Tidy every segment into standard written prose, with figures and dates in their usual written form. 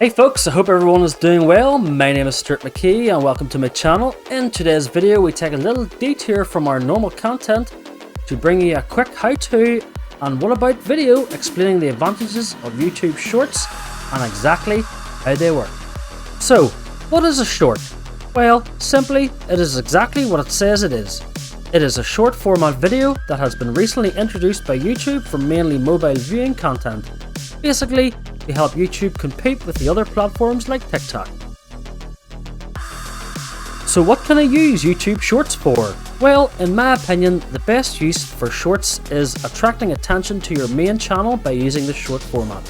Hey folks, I hope everyone is doing well. My name is Stuart McKee and welcome to my channel. In today's video we take a little detour from our normal content to bring you a quick how-to and what about video explaining the advantages of YouTube Shorts and exactly how they work. So, what is a short? Well, simply, it is exactly what it says it is. It is a short format video that has been recently introduced by YouTube for mainly mobile viewing content. Basically, to help YouTube compete with the other platforms like TikTok. So what can I use YouTube Shorts for? Well, in my opinion, the best use for Shorts is attracting attention to your main channel by using the short format.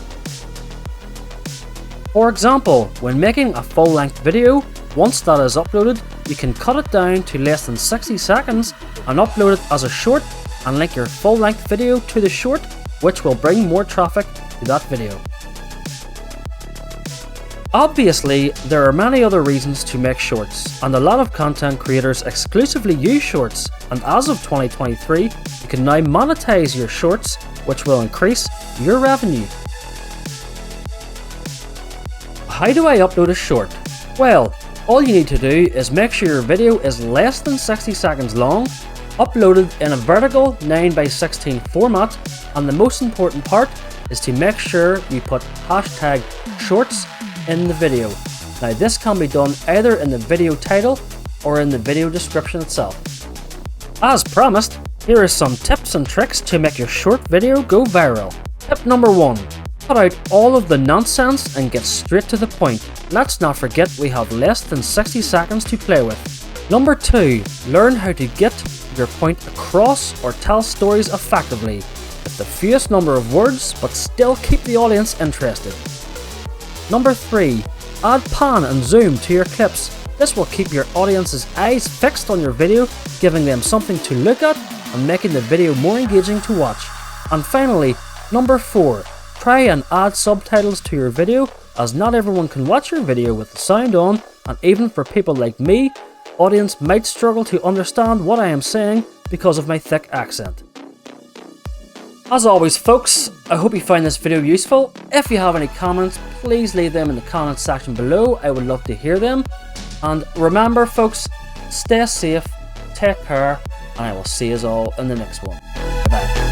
For example, when making a full-length video, once that is uploaded, you can cut it down to less than 60 seconds and upload it as a short and link your full-length video to the short, which will bring more traffic to that video. Obviously, there are many other reasons to make shorts, and a lot of content creators exclusively use shorts, and as of 2023, you can now monetize your shorts, which will increase your revenue. How do I upload a short? Well, all you need to do is make sure your video is less than 60 seconds long, uploaded in a vertical 9:16 format, and the most important part is to make sure you put hashtag shorts in the video. Now this can be done either in the video title or in the video description itself. As promised, here are some tips and tricks to make your short video go viral. Tip number 1. Cut out all of the nonsense and get straight to the point. Let's not forget we have less than 60 seconds to play with. Number 2. Learn how to get your point across or tell stories effectively with the fewest number of words but still keep the audience interested. Number 3. Add pan and zoom to your clips. This will keep your audience's eyes fixed on your video, giving them something to look at and making the video more engaging to watch. And finally, number 4. Try and add subtitles to your video, as not everyone can watch your video with the sound on, and even for people like me, audience might struggle to understand what I am saying because of my thick accent. As always folks, I hope you find this video useful. If you have any comments, please leave them in the comments section below. I would love to hear them. And remember folks, stay safe, take care, and I will see you all in the next one. Bye.